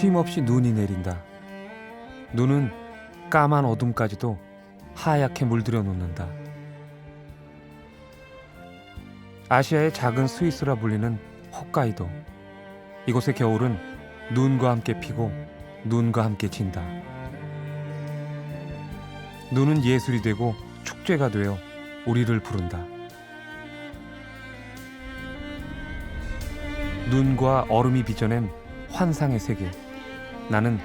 쉼없이 눈이 내린다. 눈은 까만 어둠까지도 하얗게 물들여 놓는다. 아시아의 작은 스위스라 불리는 홋카이도. 이곳의 겨울은 눈과 함께 피고 눈과 함께 진다. 눈은 예술이 되고 축제가 되어 우리를 부른다. 눈과 얼음이 빚어낸 환상의 세계. 나는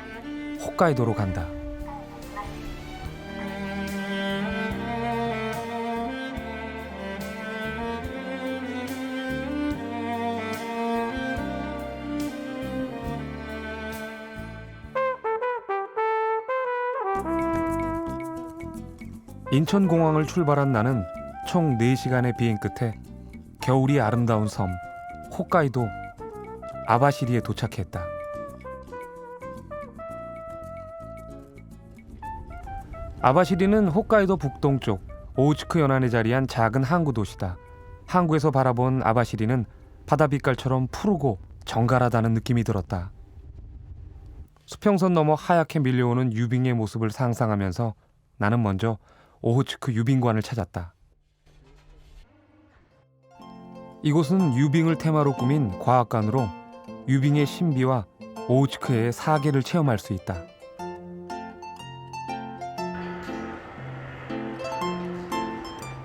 홋카이도로 간다. 인천공항을 출발한 나는 총 4시간의 비행 끝에 겨울이 아름다운 섬 홋카이도 아바시리에 도착했다. 아바시리는 홋카이도 북동쪽 오우츠크 연안에 자리한 작은 항구 도시다. 항구에서 바라본 아바시리는 바다 빛깔처럼 푸르고 정갈하다는 느낌이 들었다. 수평선 너머 하얗게 밀려오는 유빙의 모습을 상상하면서 나는 먼저 오호츠크 유빙관을 찾았다. 이곳은 유빙을 테마로 꾸민 과학관으로 유빙의 신비와 오호츠크의 사계를 체험할 수 있다.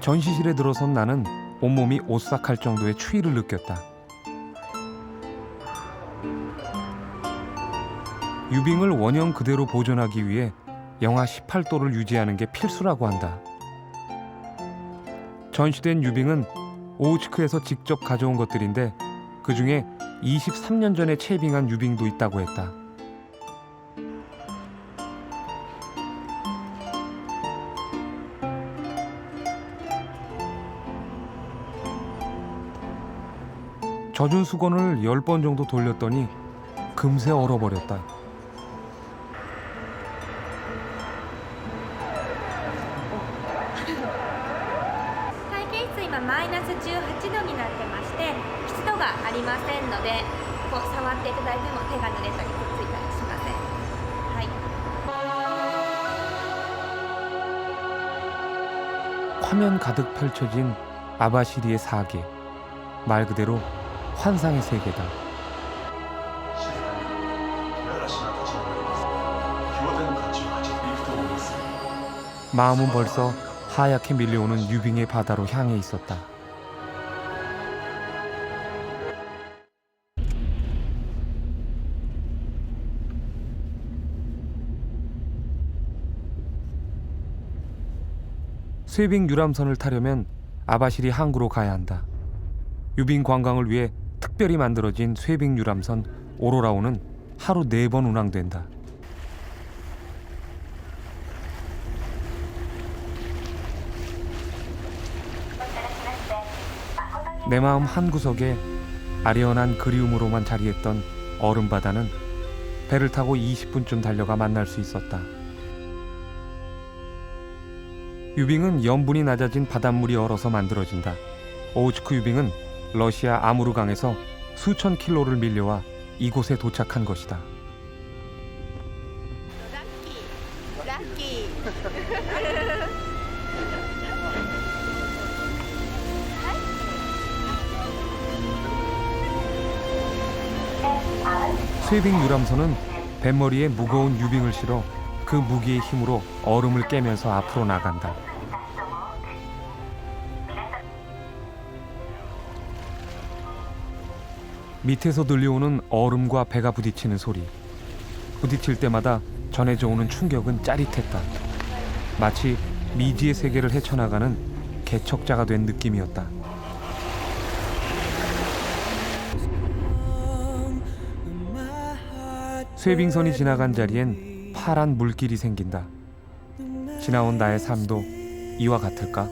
전시실에 들어선 나는 온몸이 오싹할 정도의 추위를 느꼈다. 유빙을 원형 그대로 보존하기 위해 영하 18도를 유지하는 게 필수라고 한다. 전시된 유빙은 오우츠크에서 직접 가져온 것들인데 그 중에 23년 전에 채빙한 유빙도 있다고 했다. 젖은 수건을 10번 정도 돌렸더니 금세 얼어버렸다. 마이너스 18度になってまして湿度がありませんのでこう触っていただいても手が濡れたりくっついたりしません。はい。 화면 가득 펼쳐진 아바시리의 사계. 말 그대로 환상의 세계다. 마음은 벌써 하얗게 밀려오는 유빙의 바다로 향해 있었다. 쇠빙 유람선을 타려면 아바시리 항구로 가야 한다. 유빙 관광을 위해 특별히 만들어진 쇠빙 유람선 오로라호는 하루 4번 운항된다. 내 마음 한구석에 아련한 그리움으로만 자리했던 얼음바다는 배를 타고 20분쯤 달려가 만날 수 있었다. 유빙은 염분이 낮아진 바닷물이 얼어서 만들어진다. 오우츠크 유빙은 러시아 아무르강에서 수천 킬로를 밀려와 이곳에 도착한 것이다. 라ッキー쇠빙 유람선은 뱃머리에 무거운 유빙을 실어 그 무게의 힘으로 얼음을 깨면서 앞으로 나간다. 밑에서 들려오는 얼음과 배가 부딪히는 소리. 부딪힐 때마다 전해져 오는 충격은 짜릿했다. 마치 미지의 세계를 헤쳐나가는 개척자가 된 느낌이었다. 쇠빙선이 지나간 자리엔 파란 물길이 생긴다. 지나온 나의 삶도 이와 같을까?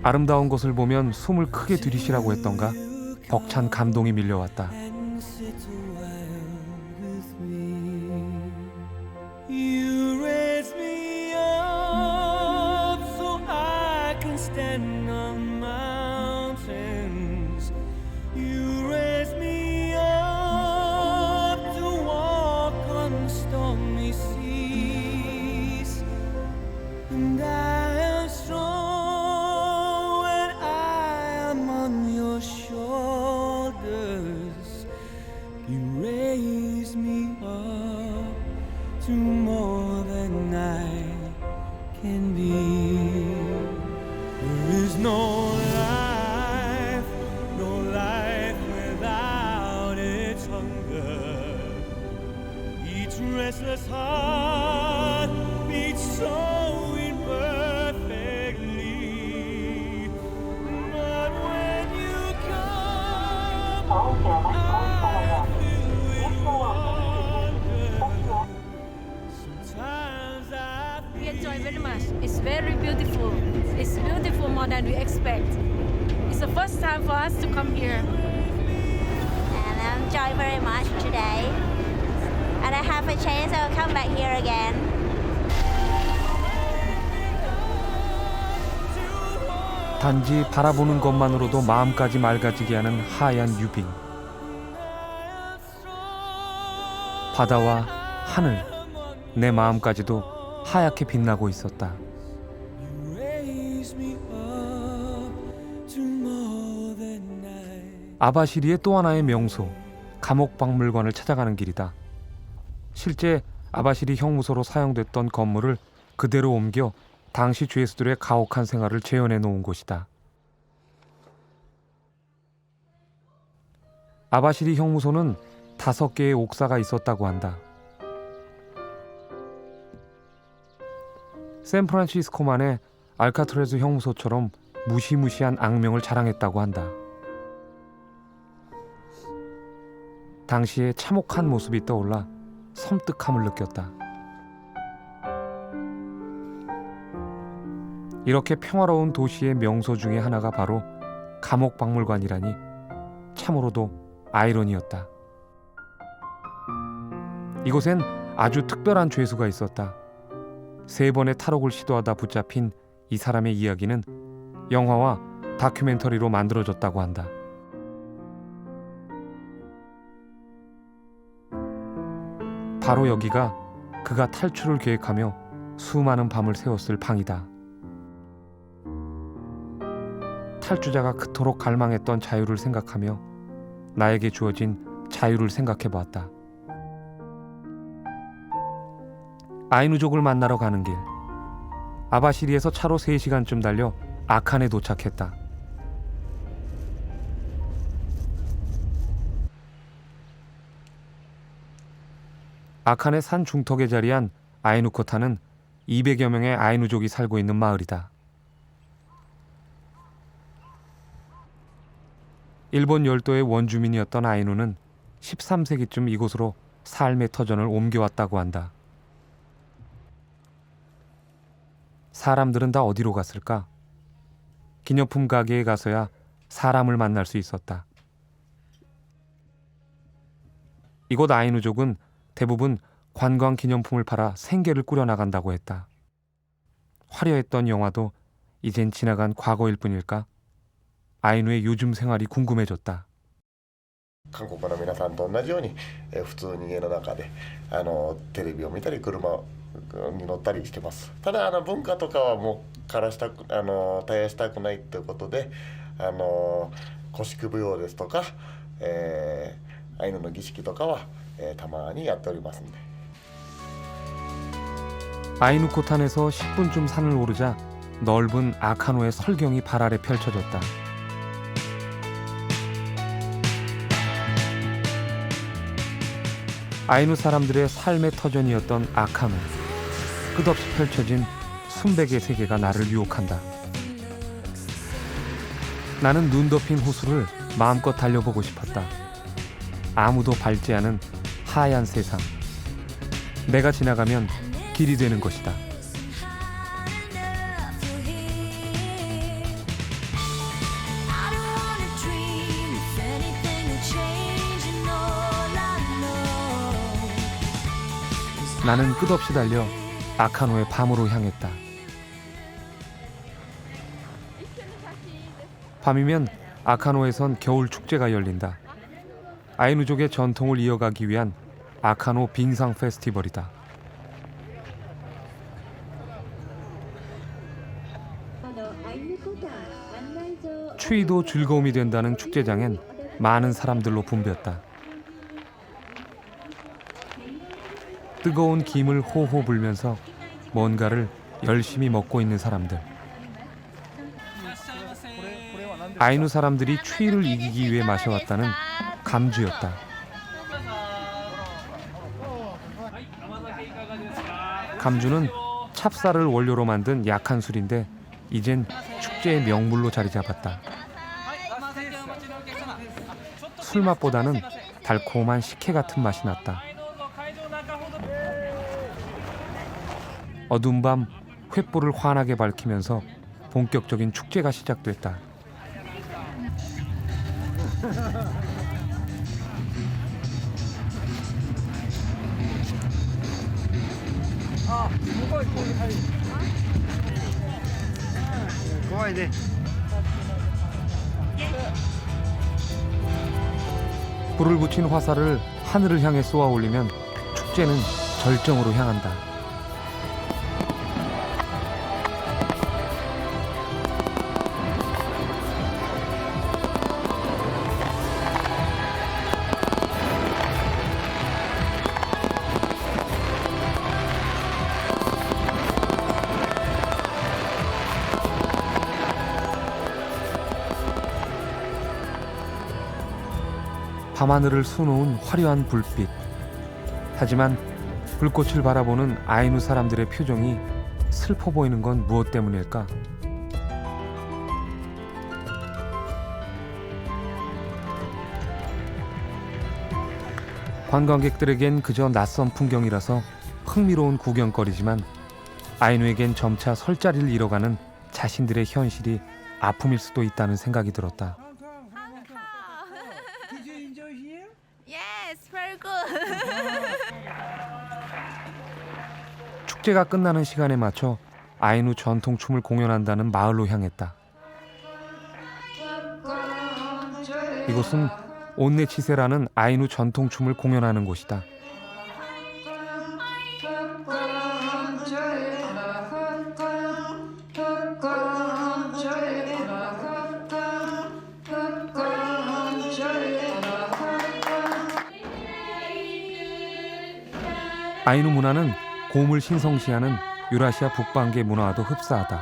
아름다운 것을 보면 숨을 크게 들이쉬라고 했던가? 벅찬 감동이 밀려왔다. stand on mountains. You raise me raise me up to more than I can be. There is no life without its hunger. Each restless heart beats so imperfectly. But when you come, I feel with wonder. Sometimes I We enjoy very much. It's very beautiful. It's beautiful more than we expect. It's the first time for us to come here. And I enjoy very much today. And I have a chance I'll come back here again. 단지 바라보는 것만으로도 마음까지 맑아지게 하는 하얀 유빙. 바다와 하늘, 내 마음까지도 하얗게 빛나고 있었다. raise me up to more than I. 아바시리의 또 하나의 명소, 감옥박물관을 찾아가는 길이다. 실제 아바시리 형무소로 사용됐던 건물을 그대로 옮겨 당시 죄수들의 가혹한 생활을 재현해 놓은 곳이다. 아바시리 형무소는 5개의 옥사가 있었다고 한다. 샌프란시스코만의 알카트레즈 형무소처럼 무시무시한 악명을 자랑했다고 한다. 당시의 참혹한 모습이 떠올라 섬뜩함을 느꼈다. 이렇게 평화로운 도시의 명소 중에 하나가 바로 감옥박물관이라니 참으로도 아이러니였다. 이곳엔 아주 특별한 죄수가 있었다. 3번의 탈옥을 시도하다 붙잡힌 이 사람의 이야기는 영화와 다큐멘터리로 만들어졌다고 한다. 바로 여기가 그가 탈출을 계획하며 수많은 밤을 새웠을 방이다. 탈주자가 그토록 갈망했던 자유를 생각하며 나에게 주어진 자유를 생각해 보았다. 아이누족을 만나러 가는 길. 아바시리에서 차로 3시간쯤 달려 아칸에 도착했다. 아칸의 산 중턱에 자리한 아이누코타는 200여 명의 아이누족이 살고 있는 마을이다. 일본 열도의 원주민이었던 아이누는 13세기쯤 이곳으로 삶의 터전을 옮겨왔다고 한다. 사람들은 다 어디로 갔을까? 기념품 가게에 가서야 사람을 만날 수 있었다. 이곳 아이누족은 대부분 관광 기념품을 팔아 생계를 꾸려나간다고 했다. 화려했던 영화도 이젠 지나간 과거일 뿐일까? 아이누의 요즘 생활이 궁금해졌다. 韓国の皆さんと同じように、普通に家の中でテレビを見たり車に乗ったりしてます。ただ文化とかはもう絶やしたくないということで古式舞踊ですとか、アイヌの儀式とかは、たまにやっておりますんで。 아이누코탄에서 10분쯤 산을 오르자 넓은 아카노의 설경이 발 아래 펼쳐졌다. 아이누 사람들의 삶의 터전이었던 아카노. 끝없이 펼쳐진 순백의 세계가 나를 유혹한다. 나는 눈 덮인 호수를 마음껏 달려보고 싶었다. 아무도 밟지 않은 하얀 세상. 내가 지나가면 길이 되는 것이다. 나는 끝없이 달려 아카노의 밤으로 향했다. 밤이면 아카노에선 겨울 축제가 열린다. 아이누족의 전통을 이어가기 위한 아카노 빙상 페스티벌이다. 추위도 즐거움이 된다는 축제장엔 많은 사람들로 붐볐다. 뜨거운 김을 호호 불면서 뭔가를 열심히 먹고 있는 사람들. 아이누 사람들이 추위를 이기기 위해 마셔왔다는 감주였다. 감주는 찹쌀을 원료로 만든 약한 술인데 이젠 축제의 명물로 자리 잡았다. 술 맛보다는 달콤한 식혜 같은 맛이 났다. 어두운 밤 횃불을 환하게 밝히면서 본격적인 축제가 시작됐다. 불을 붙인 화살을 하늘을 향해 쏘아 올리면 축제는 절정으로 향한다. 밤하늘을 수놓은 화려한 불빛. 하지만 불꽃을 바라보는 아이누 사람들의 표정이 슬퍼 보이는 건 무엇 때문일까? 관광객들에겐 그저 낯선 풍경이라서 흥미로운 구경거리지만 아이누에겐 점차 설 자리를 잃어가는 자신들의 현실이 아픔일 수도 있다는 생각이 들었다. Did you enjoy here? Yes, very good. 축제가 끝나는 시간에 맞춰 아이누 전통춤을 공연한다는 마을로 향했다. 이곳은 온네치세라는 아이누 전통춤을 공연하는 곳이다. 아이누 문화는 곰을 신성시하는 유라시아 북방계 문화와도 흡사하다.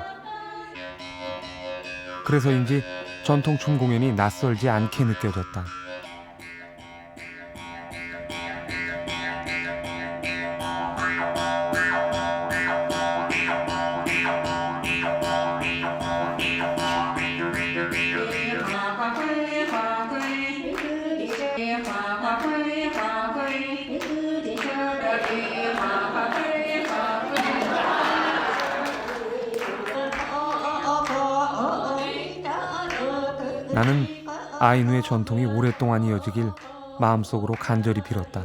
그래서인지 전통춤 공연이 낯설지 않게 느껴졌다. 나는 아이누의 전통이 오랫동안 이어지길 마음속으로 간절히 빌었다.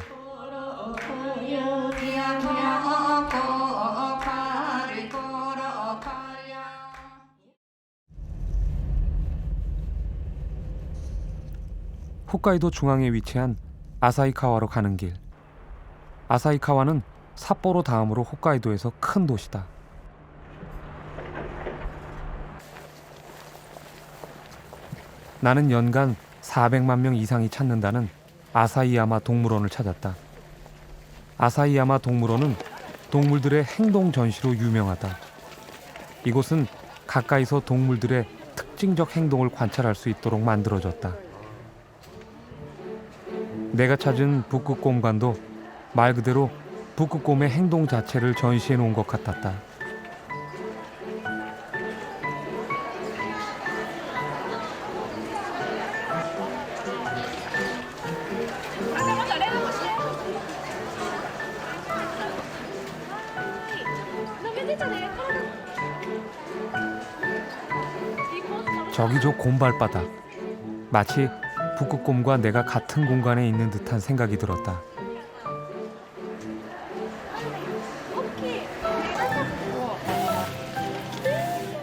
홋카이도 중앙에 위치한 아사히카와로 가는 길. 아사히카와는 삿포로 다음으로 홋카이도에서 큰 도시다. 나는 연간 400만 명 이상이 찾는다는 아사히야마 동물원을 찾았다. 아사히야마 동물원은 동물들의 행동 전시로 유명하다. 이곳은 가까이서 동물들의 특징적 행동을 관찰할 수 있도록 만들어졌다. 내가 찾은 북극곰관도 말 그대로 북극곰의 행동 자체를 전시해 놓은 것 같았다. 저기 저 곰발바닥. 마치 북극곰과 내가 같은 공간에 있는 듯한 생각이 들었다.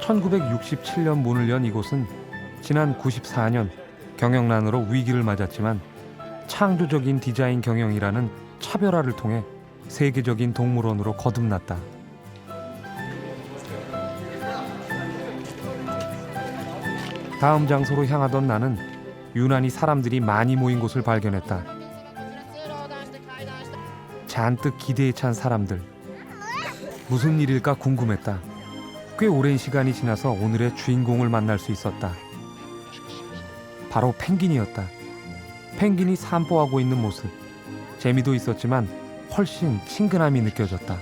(1967년) 문을 연 이곳은 지난 94년 경영난으로 위기를 맞았지만 창조적인 디자인 경영이라는 차별화를 통해 세계적인 동물원으로 거듭났다. 다음 장소로 향하던 나는 유난히 사람들이 많이 모인 곳을 발견했다. 잔뜩 기대에 찬 사람들. 무슨 일일까 궁금했다. 꽤 오랜 시간이 지나서 오늘의 주인공을 만날 수 있었다. 바로 펭귄이었다. 펭귄이 산보하고 있는 모습. 재미도 있었지만 훨씬 친근함이 느껴졌다.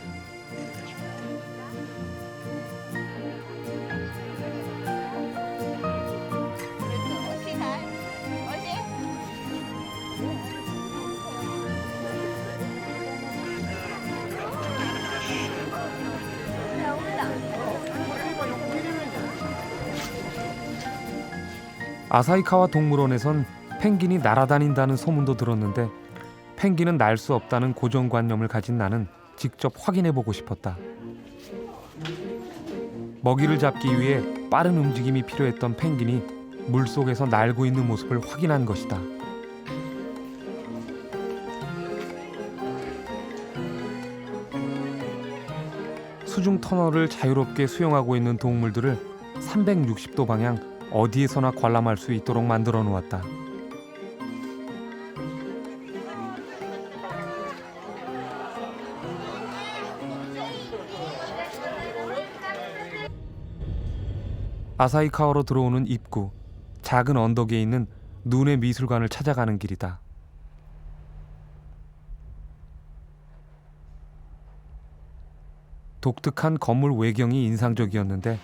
아사히카와 동물원에선 펭귄이 날아다닌다는 소문도 들었는데 펭귄은 날 수 없다는 고정관념을 가진 나는 직접 확인해보고 싶었다. 먹이를 잡기 위해 빠른 움직임이 필요했던 펭귄이 물속에서 날고 있는 모습을 확인한 것이다. 수중 터널을 자유롭게 수영하고 있는 동물들을 360도 방향 어디에서나 관람할 수 있도록 만들어 놓았다. 아사히카와로 들어오는 입구, 작은 언덕에 있는 눈의 미술관을 찾아가는 길이다. 독특한 건물 외경이 인상적이었는데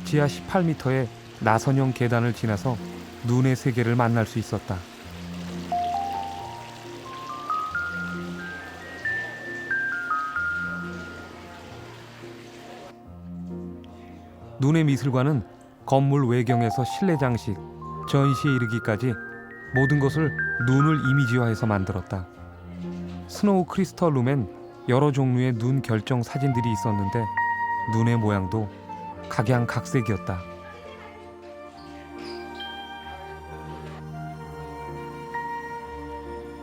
지하 18m의 나선형 계단을 지나서 눈의 세계를 만날 수 있었다. 눈의 미술관은 건물 외경에서 실내 장식, 전시에 이르기까지 모든 것을 눈을 이미지화해서 만들었다. 스노우 크리스털 룸엔 여러 종류의 눈 결정 사진들이 있었는데 눈의 모양도 각양각색이었다.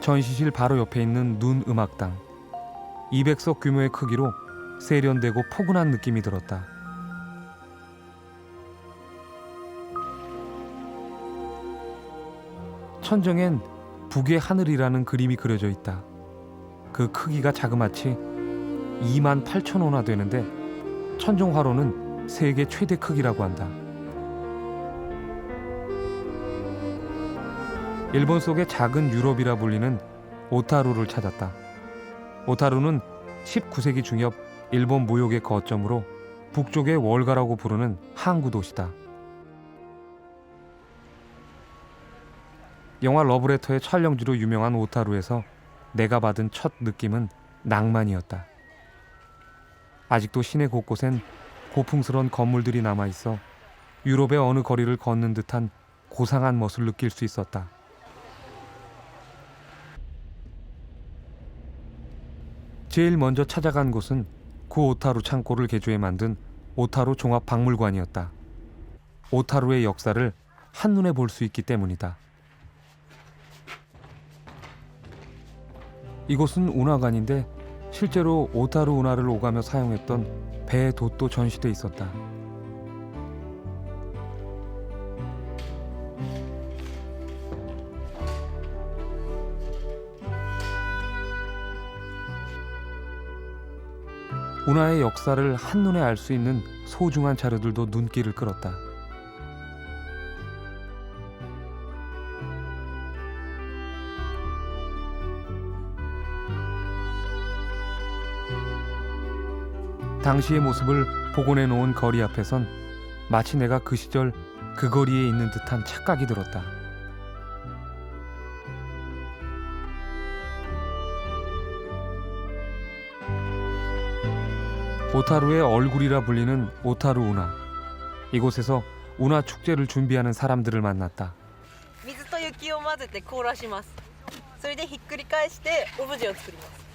전시실 바로 옆에 있는 눈 음악당. 200석 규모의 크기로 세련되고 포근한 느낌이 들었다. 천정엔 북의 하늘이라는 그림이 그려져 있다. 그 크기가 자그마치 28,000원화 되는데 천정화로는 세계 최대 크기라고 한다. 일본 속의 작은 유럽이라 불리는 오타루를 찾았다. 오타루는 19세기 중엽 일본 무역의 거점으로 북쪽의 월가라고 부르는 항구 도시다. 영화 러브레터의 촬영지로 유명한 오타루에서 내가 받은 첫 느낌은 낭만이었다. 아직도 시내 곳곳엔 고풍스러운 건물들이 남아있어 유럽의 어느 거리를 걷는 듯한 고상한 멋을 느낄 수 있었다. 제일 먼저 찾아간 곳은 구 오타루 창고를 개조해 만든 오타루 종합박물관이었다. 오타루의 역사를 한눈에 볼 수 있기 때문이다. 이곳은 운하관인데 실제로 오타루 운하를 오가며 사용했던 배의 돛도 전시돼 있었다. 운하의 역사를 한눈에 알 수 있는 소중한 자료들도 눈길을 끌었다. 당시의 모습을 복원해 놓은 거리 앞에선 마치 내가 그 시절 그 거리에 있는 듯한 착각이 들었다. 오타루의 얼굴이라 불리는 오타루 운하. 이곳에서 운하 축제를 준비하는 사람들을 만났다. 水と雪を混ぜて凍らします。それでひっくり返してオブジェを作ります。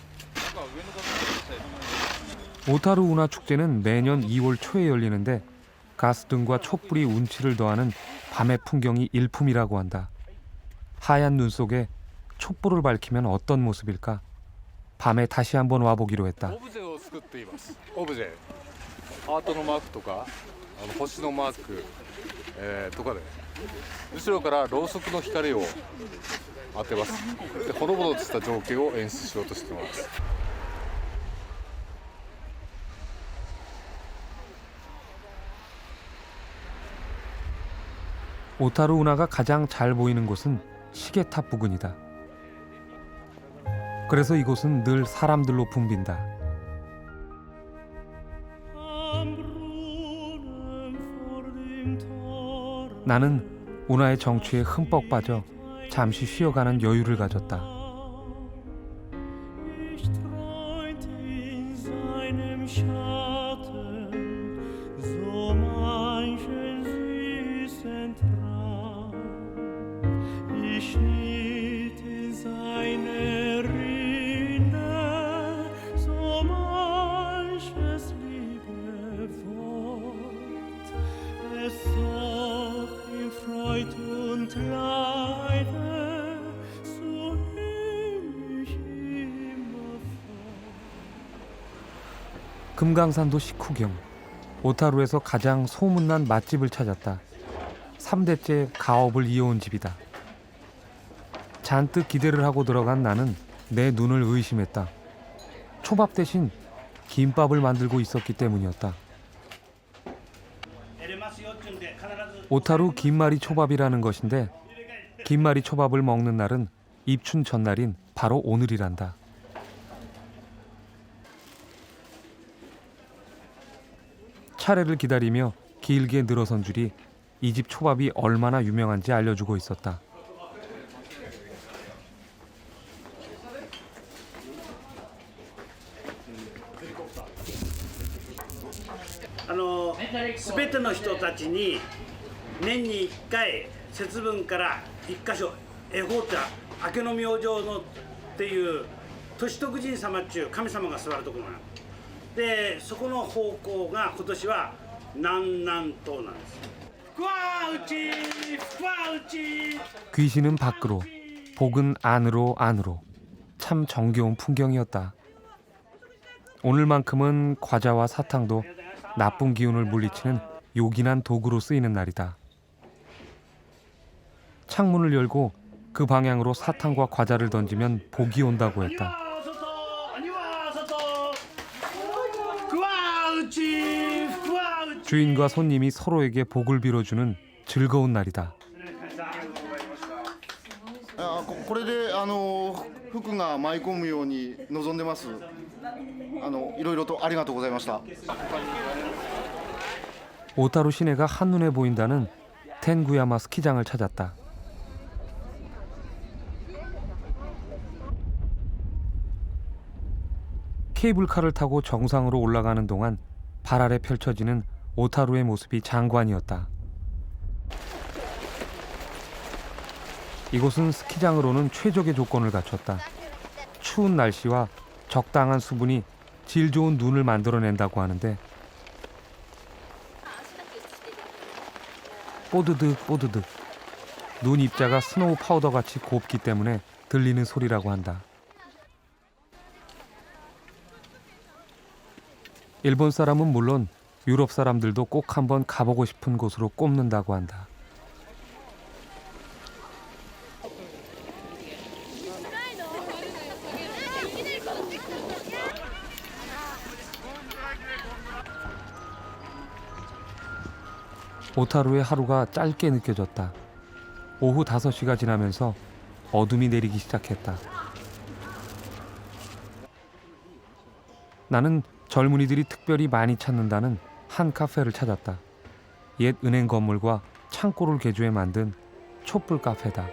오타루 운하 축제는 매년 2월 초에 열리는데 가스등과 촛불이 운치를 더하는 밤의 풍경이 일품이라고 한다. 하얀 눈 속에 촛불을 밝히면 어떤 모습일까? 밤에 다시 한번 와보기로 했다. オブジェを作っています。オブジェ、ハートのマークとか、星のマーク、とかで後ろからろうそくの光を当てます。でほのぼのとした情景を演出しようとしています。 오타루 운하가 가장 잘 보이는 곳은 시계탑 부근이다. 그래서 이곳은 늘 사람들로 붐빈다. 나는 운하의 정취에 흠뻑 빠져 잠시 쉬어가는 여유를 가졌다. Ich träumte in seinem Schatten so manchen süßen Traum. Ich schnitt in seine Rinde so manches Liebewort. Es zog in Freud und Leide so ewig immerfort. 금강산도 식후경, 오타루에서 가장 소문난 맛집을 찾았다. 3대째 가업을 이어온 집이다. 잔뜩 기대를 하고 들어간 나는 내 눈을 의심했다. 초밥 대신 김밥을 만들고 있었기 때문이었다. 오타루 김말이 초밥이라는 것인데 김말이 초밥을 먹는 날은 입춘 전날인 바로 오늘이란다. 차례를 기다리며 길게 늘어선 줄이 이 집 초밥이 얼마나 유명한지 알려주고 있었다. 아の全ての人たちに年に1回節分から1箇所恵方って明けの明星のっていう歳徳神様っていう神様が座るところなんで、そこの方向が今年は南南東なんです。福は内福は内 귀신은 밖으로, 복은 안으로 안으로. 참 정겨운 풍경이었다. 오늘만큼은 과자와 사탕도 나쁜 기운을 물리치는 요긴한 도구로 쓰이는 날이다. 창문을 열고 그 방향으로 사탕과 과자를 던지면 복이 온다고 했다. 주인과 손님이 서로에게 복을 빌어주는 즐거운 날이다. これで服が舞い込むように望んでます。いろいろとありがとうございました。 오타루 시내가 한눈에 보인다는 텐구야마 스키장을 찾았다. 케이블카를 타고 정상으로 올라가는 동안 발 아래 펼쳐지는 오타루의 모습이 장관이었다. 이곳은 스키장으로는 최적의 조건을 갖췄다. 추운 날씨와 적당한 수분이 질 좋은 눈을 만들어낸다고 하는데 뽀드득 뽀드득 눈 입자가 스노우 파우더같이 곱기 때문에 들리는 소리라고 한다. 일본 사람은 물론 유럽 사람들도 꼭 한번 가보고 싶은 곳으로 꼽는다고 한다. 오타루의 하루가 짧게 느껴졌다. 오후 5시가 지나면서 어둠이 내리기 시작했다. 나는 젊은이들이 특별히 많이 찾는다는 한 카페를 찾았다. 옛 은행 건물과 창고를 개조해 만든 촛불 카페다.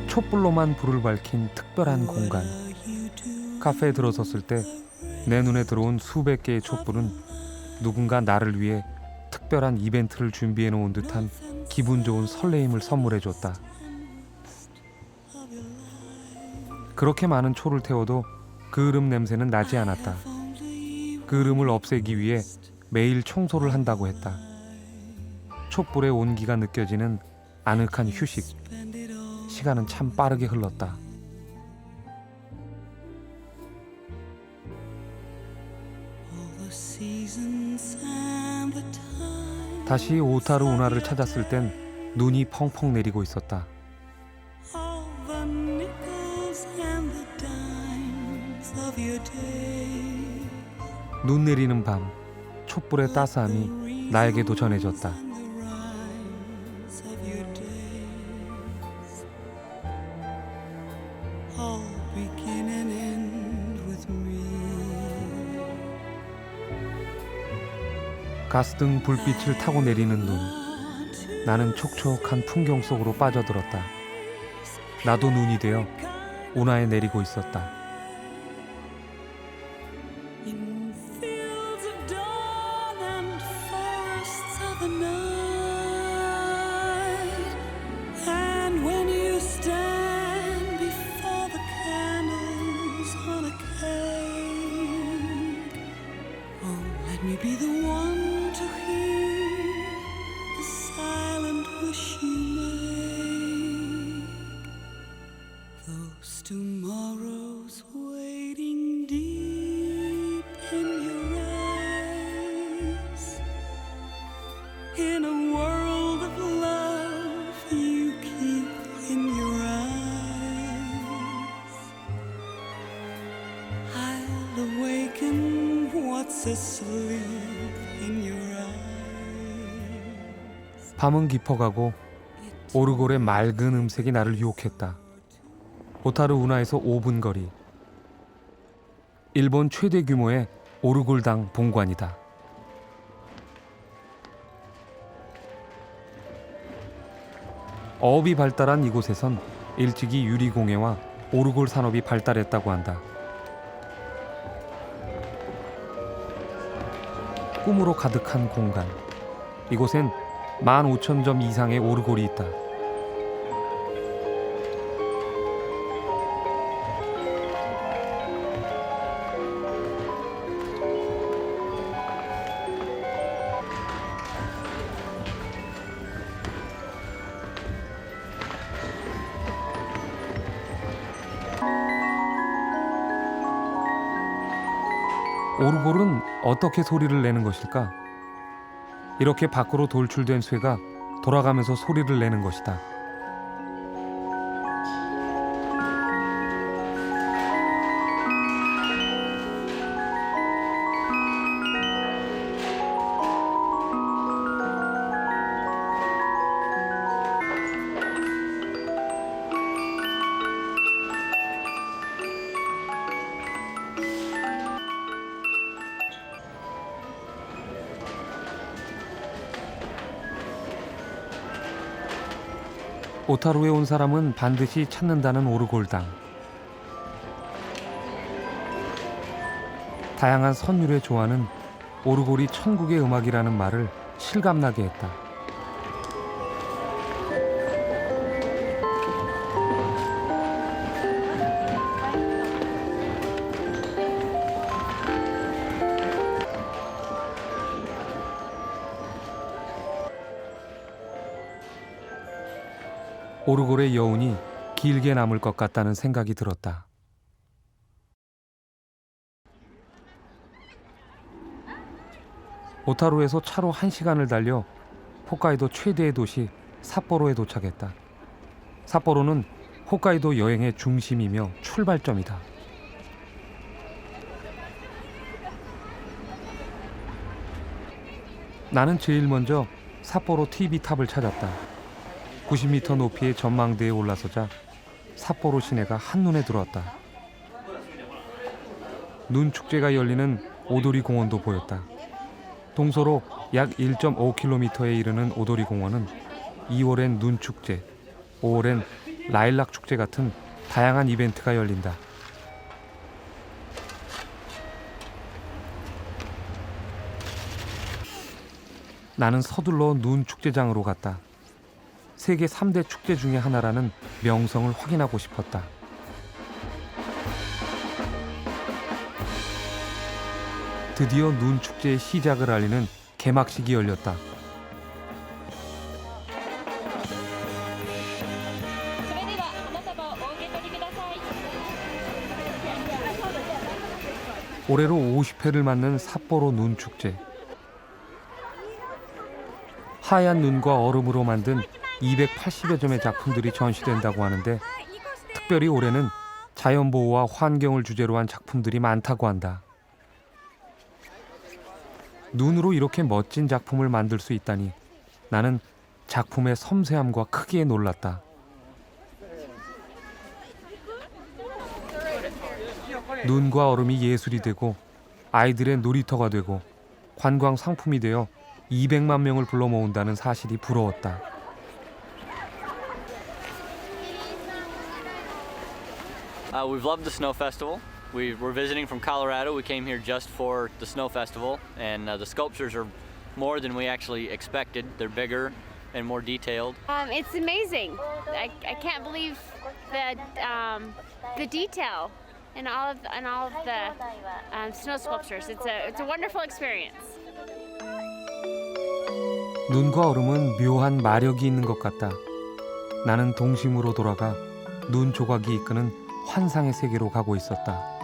촛불로만 불을 밝힌 특별한 공간. 카페에 들어섰을 때 내 눈에 들어온 수백 개의 촛불은 누군가 나를 위해 특별한 이벤트를 준비해 놓은 듯한 기분 좋은 설레임을 선물해 줬다. 그렇게 많은 초를 태워도 그을음 냄새는 나지 않았다. 그을음을 없애기 위해 매일 청소를 한다고 했다. 촛불의 온기가 느껴지는 아늑한 휴식. 시간은 참 빠르게 흘렀다. 다시 오타루 운하를 찾았을 땐 눈이 펑펑 내리고 있었다. all the nickels and the dimes of your day. 눈 내리는 밤, 촛불의 따스함이 나에게도 전해졌다. And the rhymes of your days. All begin and end with me. 가스등 불빛을 타고 내리는 눈. 나는 촉촉한 풍경 속으로 빠져들었다. 나도 눈이 되어 운하에 내리고 있었다. In fields of dawn and forests of the night, and when you stand before the candles on a cake, oh, let me be the one to hear the silent wish you make. Those tomorrows waiting deep in your eyes, in a world of love you keep in your eyes. I'll awaken what's asleep in your eyes. 밤은 깊어가고 오르골의 맑은 음색이 나를 유혹했다. 오타루 운하에서 5분 거리. 일본 최대 규모의 오르골당 본관이다. 어업이 발달한 이곳에선 일찍이 유리공예와 오르골 산업이 발달했다고 한다. 꿈으로 가득한 공간. 이곳엔 15,000점 이상의 오르골이 있다. 오르골은 어떻게 소리를 내는 것일까? 이렇게 밖으로 돌출된 쇠가 돌아가면서 소리를 내는 것이다. 오타루에 온 사람은 반드시 찾는다는 오르골당. 다양한 선율의 조화는 오르골이 천국의 음악이라는 말을 실감나게 했다. 오르골의 여운이 길게 남을 것 같다는 생각이 들었다. 오타루에서 차로 1시간을 달려 홋카이도 최대의 도시 삿포로에 도착했다. 삿포로는 홋카이도 여행의 중심이며 출발점이다. 나는 제일 먼저 삿포로 TV탑을 찾았다. 90m 높이의 전망대에 올라서자 삿포로 시내가 한눈에 들어왔다. 눈 축제가 열리는 오도리 공원도 보였다. 동서로 약 1.5km에 이르는 오도리 공원은 2월엔 눈 축제, 5월엔 라일락 축제 같은 다양한 이벤트가 열린다. 나는 서둘러 눈 축제장으로 갔다. 세계 3대 축제 중의 하나라는 명성을 확인하고 싶었다. 드디어 눈 축제의 시작을 알리는 개막식이 열렸다. 올해로 50회를 맞는 삿포로 눈 축제. 하얀 눈과 얼음으로 만든 280여 점의 작품들이 전시된다고 하는데 특별히 올해는 자연보호와 환경을 주제로 한 작품들이 많다고 한다. 눈으로 이렇게 멋진 작품을 만들 수 있다니 나는 작품의 섬세함과 크기에 놀랐다. 눈과 얼음이 예술이 되고 아이들의 놀이터가 되고 관광 상품이 되어 200만 명을 불러 모은다는 사실이 부러웠다. We've loved the Snow Festival. We're visiting from Colorado. We came here just for the Snow Festival, and the sculptures are more than we actually expected. They're bigger and more detailed. It's amazing. I can't believe the detail in all of the snow sculptures. It's a wonderful experience. 눈과 얼음은 묘한 마력이 있는 것 같다. 나는 동심으로 돌아가 눈 조각이 이끄는 환상의 세계로 가고 있었다.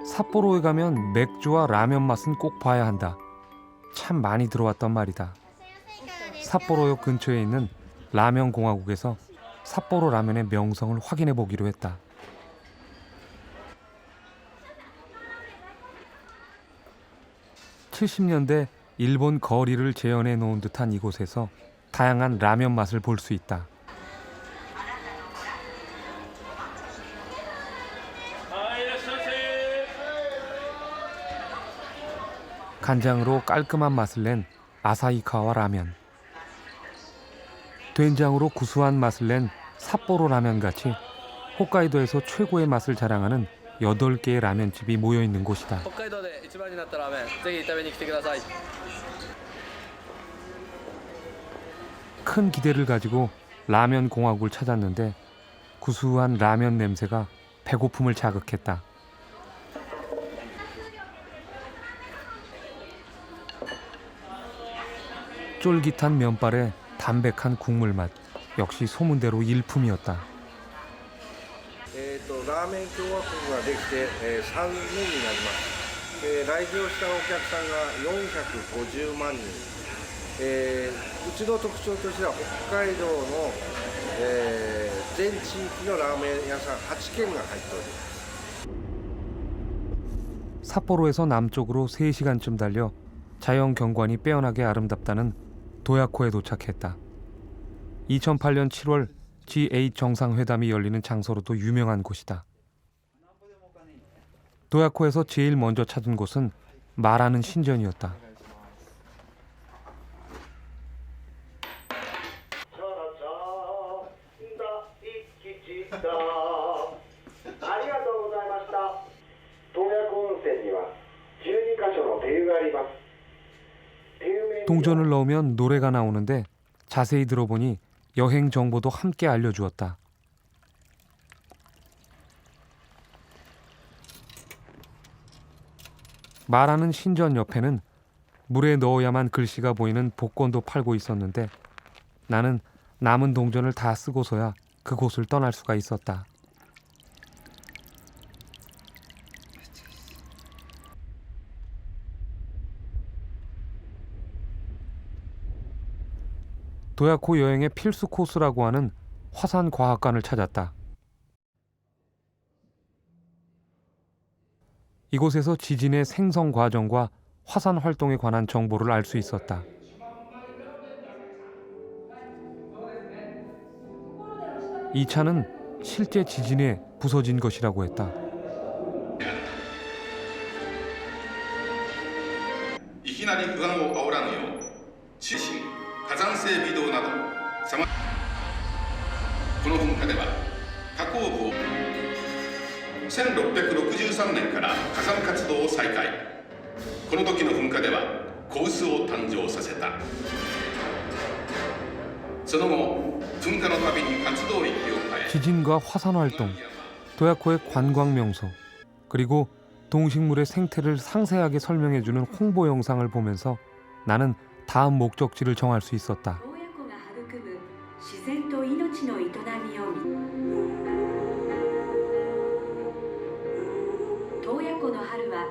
삿포로에 가면 맥주와 라면 맛은 꼭 봐야 한다. 참 많이 들어왔단 말이다. 삿포로역 근처에 있는 라면 공화국에서 삿포로 라면의 명성을 확인해 보기로 했다. (70년대) 일본 거리를 재현해 놓은 듯한 이곳에서 다양한 라면 맛을 볼 수 있다. 간장으로 깔끔한 맛을 낸 아사히카와 라면, 된장으로 구수한 맛을 낸 삿포로 라면 같이 홋카이도에서 최고의 맛을 자랑하는 8개의 라면집이 모여있는 곳이다. 큰 기대를 가지고 라면 공화국을 찾았는데 구수한 라면 냄새가 배고픔을 자극했다. 쫄깃한 면발에 담백한 국물 맛, 역시 소문대로 일품이었다. ラーメン共和国ができて、3年になります。来場したお客さんが450万人。うちの特徴としては北海道の、全地域のラーメン屋さん8軒が入っております。 삿포로에서 남쪽으로 3시간쯤 달려 자연 경관이 빼어나게 아름답다는 도야코에 도착했다. 2008년 7월 G8 정상회담이 열리는 장소로도 유명한 곳이다. 도야코에서 제일 먼저 찾은 곳은 말하는 신전이었다. 동전을 넣으면 노래가 나오는데 자세히 들어보니 여행 정보도 함께 알려주었다. 말하는 신전 옆에는 물에 넣어야만 글씨가 보이는 복권도 팔고 있었는데 나는 남은 동전을 다 쓰고서야 그곳을 떠날 수가 있었다. 도야코 여행의 필수 코스라고 하는 화산과학관을 찾았다. 이곳에서 지진의 생성 과정과 화산 활동에 관한 정보를 알 수 있었다. 이 차는 실제 지진에 부서진 것이라고 했다. いきなり不安を煽らぬよう地震火山性微動などこの噴火では火口部を1663年から火山活動を再開。この時の噴火ではコウスを誕生させた。その後噴火のたびに活動域を変え 지진과 화산 활동, 도야코의 관광 명소, 그리고 동식물의 생태를 상세하게 설명해주는 홍보 영상을 보면서 나는 다음 목적지를 정할 수 있었다. 自然と命の営みを洞爺湖の春は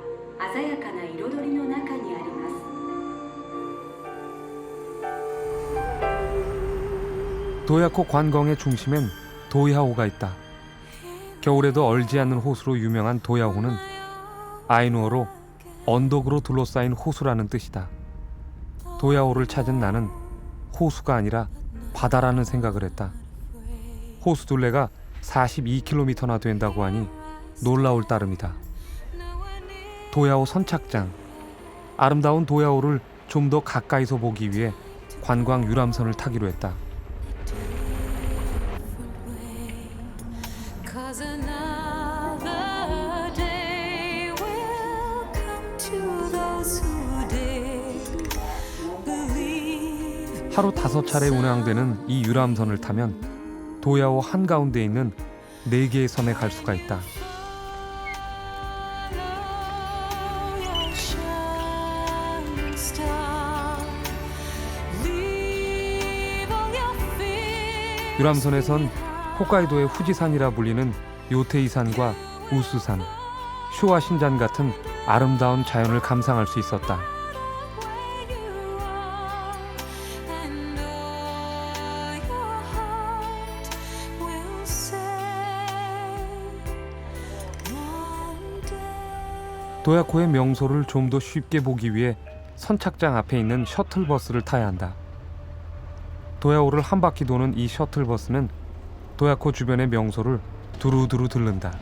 鮮やかな彩りの中にあります。 도야코 관광의 중심엔 도야호가 있다. 겨울에도 얼지 않는 호수로 유명한 도야호는 아이누어로 언덕으로 둘러싸인 호수라는 뜻이다. 도야호를 찾은 나는 호수가 아니라 바다라는 생각을 했다. 호수 둘레가 42km나 된다고 하니 놀라울 따름이다. 도야호 선착장. 아름다운 도야호를 좀 더 가까이서 보기 위해 관광 유람선을 타기로 했다. 하루 5차례 운항되는 이 유람선을 타면 도야호 한가운데 있는 4개의 섬에 갈 수가 있다. 유람선에선 홋카이도의 후지산이라 불리는 요테이산과 우수산, 쇼와신잔 같은 아름다운 자연을 감상할 수 있었다. 도야코의 명소를 좀 더 쉽게 보기 위해 선착장 앞에 있는 셔틀버스를 타야 한다. 도야호를 한 바퀴 도는 이 셔틀버스는 도야코 주변의 명소를 두루두루 들른다.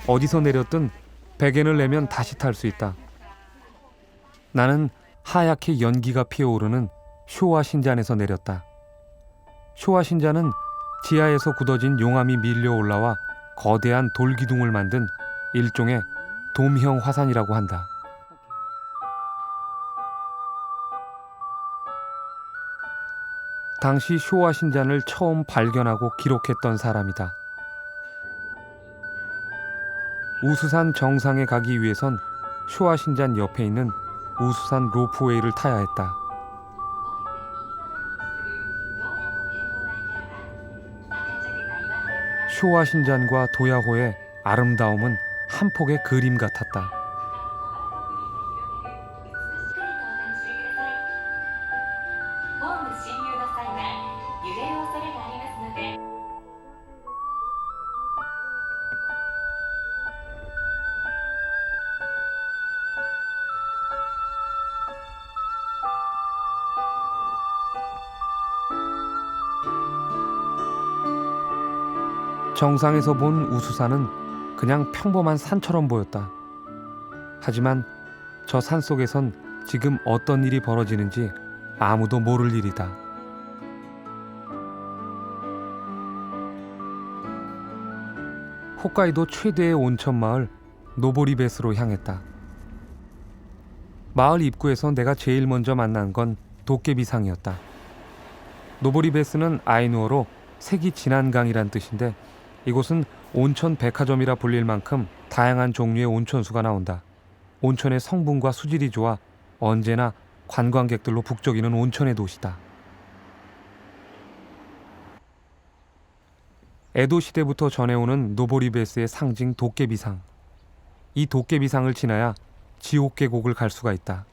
어디서 내렸든 100엔을 내면 다시 탈 수 있다. 나는 하얗게 연기가 피어오르는 쇼와신잔에서 내렸다. 쇼와신잔은 지하에서 굳어진 용암이 밀려 올라와 거대한 돌기둥을 만든 일종의 돔형 화산이라고 한다. 당시 쇼와신잔을 처음 발견하고 기록했던 사람이다. 우수산 정상에 가기 위해선 쇼와신잔 옆에 있는 우수산 로프웨이를 타야 했다. 쇼와신잔과 도야호의 아름다움은 한 폭의 그림 같았다. 정상에서 본 우수산은 그냥 평범한 산처럼 보였다. 하지만 저 산 속에선 지금 어떤 일이 벌어지는지 아무도 모를 일이다. 홋카이도 최대의 온천 마을 노보리베스로 향했다. 마을 입구에서 내가 제일 먼저 만난 건 도깨비상이었다. 노보리베스는 아이누어로 색이 진한 강이란 뜻인데 이곳은 온천 백화점이라 불릴 만큼 다양한 종류의 온천수가 나온다. 온천의 성분과 수질이 좋아 언제나 관광객들로 북적이는 온천의 도시다. 에도 시대부터 전해오는 노보리베스의 상징 도깨비상. 이 도깨비상을 지나야 지옥계곡을 갈 수가 있다.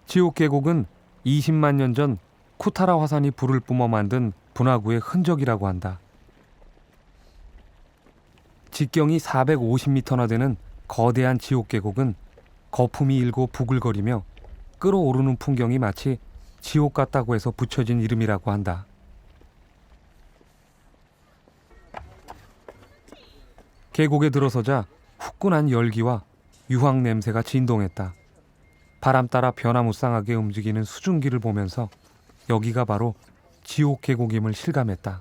지옥계곡은 20만 년 전 쿠타라 화산이 불을 뿜어 만든 분화구의 흔적이라고 한다. 직경이 450m나 되는 거대한 지옥계곡은 거품이 일고 부글거리며 끓어오르는 풍경이 마치 지옥 같다고 해서 붙여진 이름이라고 한다. 계곡에 들어서자 후끈한 열기와 유황 냄새가 진동했다. 바람 따라 변화무쌍하게 움직이는 수증기를 보면서 여기가 바로 지옥 계곡임을 실감했다.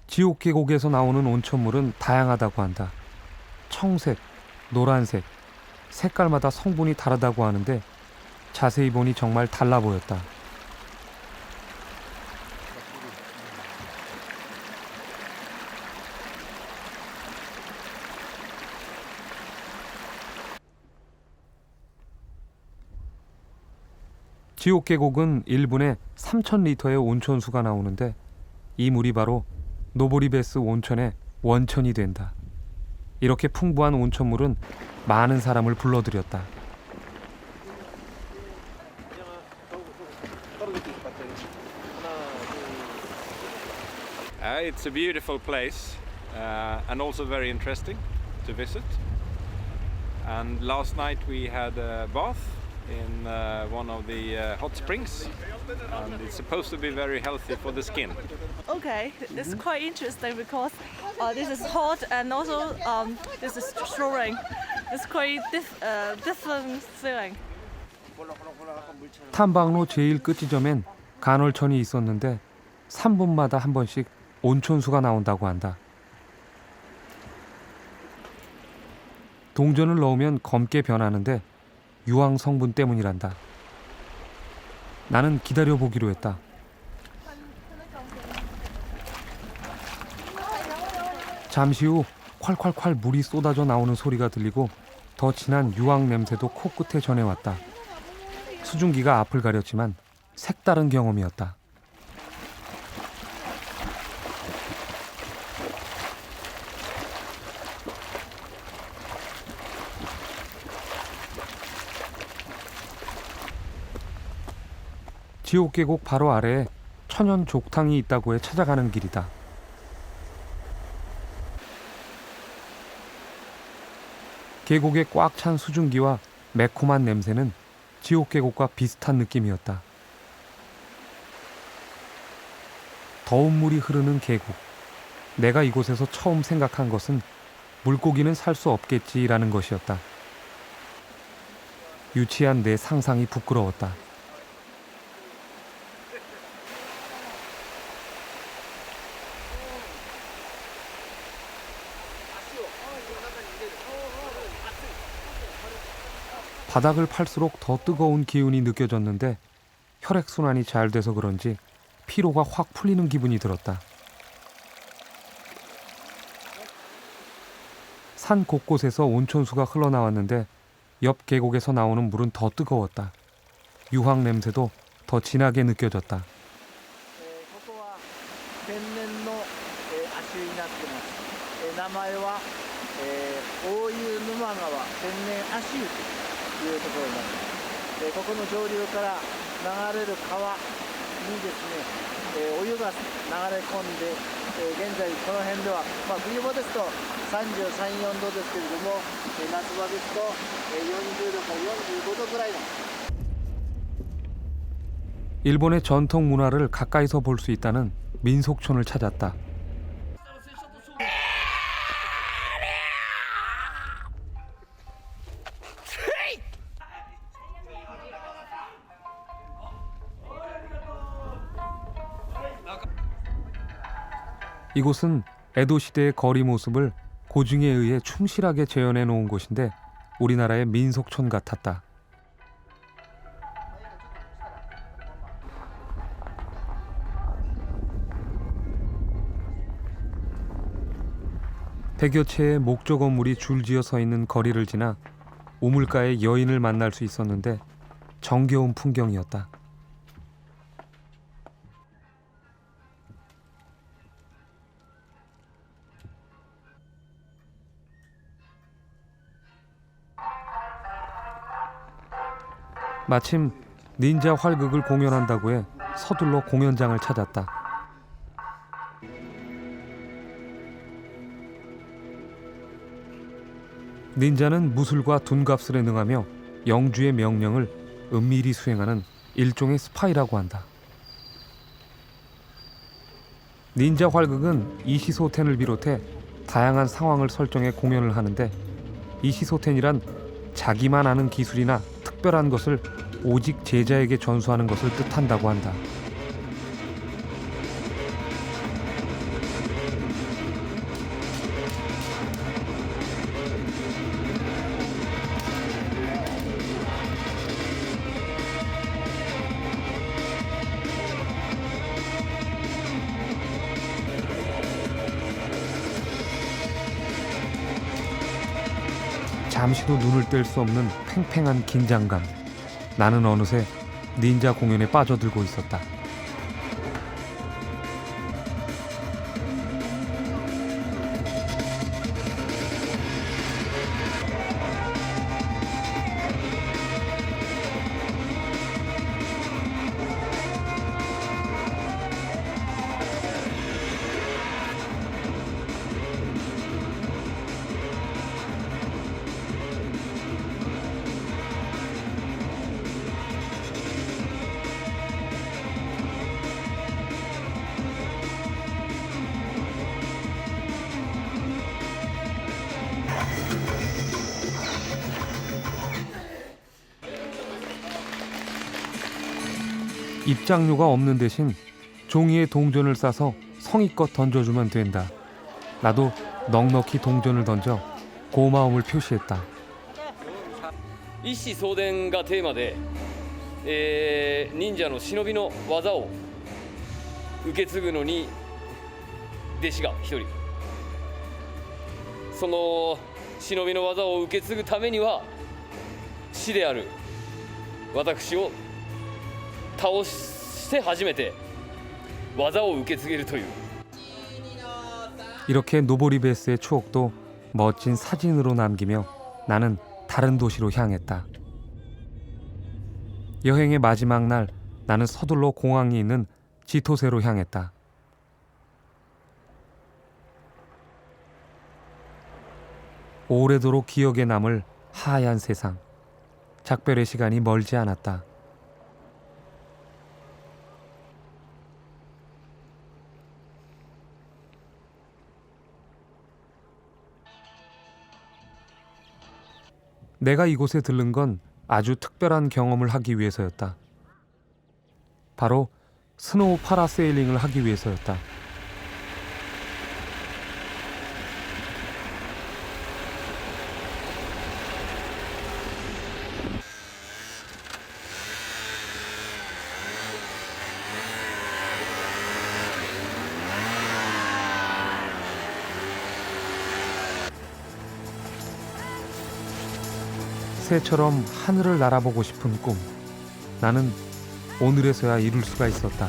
지옥 계곡에서 나오는 온천물은 다양하다고 한다. 청색, 노란색, 색깔마다 성분이 다르다고 하는데 자세히 보니 정말 달라 보였다. 지옥 계곡은 1분에 3,000리터의 온천수가 나오는데 이 물이 바로 노보리베스 온천의 원천이 된다. 이렇게 풍부한 온천물은 많은 사람을 불러들였다. It's a beautiful place and also very interesting to visit. And last night we had a bath in one of the hot springs, and it's supposed to be very healthy for the skin. Okay, it's quite interesting because this is hot and also this is showering. It's quite different feeling. 탐방로 제일 끝지점엔 간헐천이 있었는데 3분마다 한 번씩 온천수가 나온다고 한다. 동전을 넣으면 검게 변하는데 유황 성분 때문이란다. 나는 기다려보기로 했다. 잠시 후 콸콸콸 물이 쏟아져 나오는 소리가 들리고 더 진한 유황 냄새도 코끝에 전해왔다. 수증기가 앞을 가렸지만 색다른 경험이었다. 지옥 계곡 바로 아래에 천연 족탕이 있다고 해 찾아가는 길이다. 계곡에 꽉 찬 수증기와 매콤한 냄새는 지옥 계곡과 비슷한 느낌이었다. 더운 물이 흐르는 계곡. 내가 이곳에서 처음 생각한 것은 물고기는 살 수 없겠지라는 것이었다. 유치한 내 상상이 부끄러웠다. 바닥을 팔수록 더 뜨거운 기운이 느껴졌는데 혈액순환이 잘 돼서 그런지 피로가 확 풀리는 기분이 들었다. 산 곳곳에서 온천수가 흘러나왔는데 옆 계곡에서 나오는 물은 더 뜨거웠다. 유황 냄새도 더 진하게 느껴졌다. ここは天然の足湯になってます。名前は大湯沼川天然足湯というところになります。ここの上流から流れる川にですね、お湯が流れ込んで、現在この辺では、冬場ですと33、4度ですけれども、夏場ですと40度から45度ぐらいの。 일본의 전통 문화를 가까이서 볼 수 있다는 민속촌을 찾았다. 이곳은 에도 시대의 거리 모습을 고증에 의해 충실하게 재현해 놓은 곳인데 우리나라의 민속촌 같았다. 백여 채의 목조 건물이 줄지어 서 있는 거리를 지나 우물가에 여인을 만날 수 있었는데 정겨운 풍경이었다. 마침 닌자 활극을 공연한다고 해 서둘러 공연장을 찾았다. 닌자는 무술과 둔갑술에 능하며 영주의 명령을 은밀히 수행하는 일종의 스파이라고 한다. 닌자 활극은 이시소텐을 비롯해 다양한 상황을 설정해 공연을 하는데, 이시소텐이란 자기만 아는 기술이나 특별한 것을 오직 제자에게 전수하는 것을 뜻한다고 한다. 잠시도 눈을 뗄 수 없는 팽팽한 긴장감. 나는 어느새 닌자 공연에 빠져들고 있었다. 입장료가 없는 대신 종이에 동전을 싸서 성의껏 던져주면 된다. 나도 넉넉히 동전을 던져 고마움을 표시했다. 一子相伝がテーマで、忍者の忍びの技を受け継ぐのに弟子が一人、その忍びの技を受け継ぐためには師である私を倒して初めて技を受け継げるという。 이렇게 노보리베스의 추억도 멋진 사진으로 남기며 나는 다른 도시로 향했다. 여행의 마지막 날 나는 서둘러 공항이 있는 지토세로 향했다. 오래도록 기억에 남을 하얀 세상. 작별의 시간이 멀지 않았다. 내가 이곳에 들른 건 아주 특별한 경험을 하기 위해서였다. 바로 스노우 파라세일링을 하기 위해서였다. 새처럼 하늘을 날아보고 싶은 꿈. 나는 오늘에서야 이룰 수가 있었다.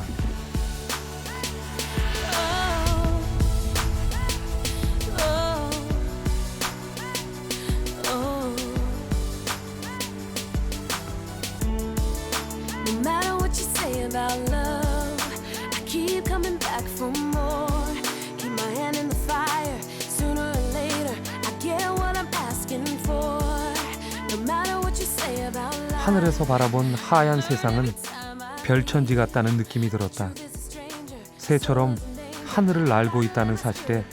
No matter what you say about love, I keep coming back for more. Keep my hand in the fire. Sooner or later, I get what I'm asking for. No matter what you say about love. 하늘에서 바라본 하얀 세상은 별천지 같다는 느낌이 들었다. 새처럼 하늘을 날고 있다는 사실에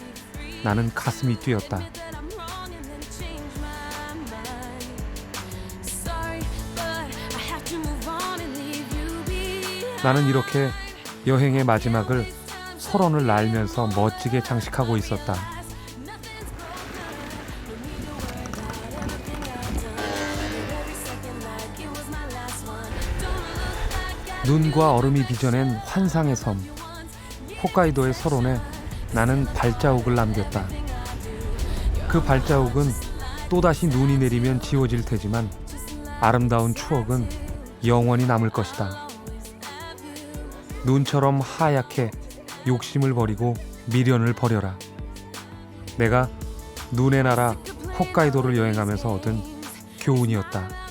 나는 가슴이 뛰었다. 나는 이렇게 여행의 마지막을 설원을 날면서 멋지게 장식하고 있었다. 눈과 얼음이 빚어낸 환상의 섬, 홋카이도의 설원에 나는 발자국을 남겼다. 그 발자국은 또다시 눈이 내리면 지워질 테지만 아름다운 추억은 영원히 남을 것이다. 눈처럼 하얗게 욕심을 버리고 미련을 버려라. 내가 눈의 나라 홋카이도를 여행하면서 얻은 교훈이었다.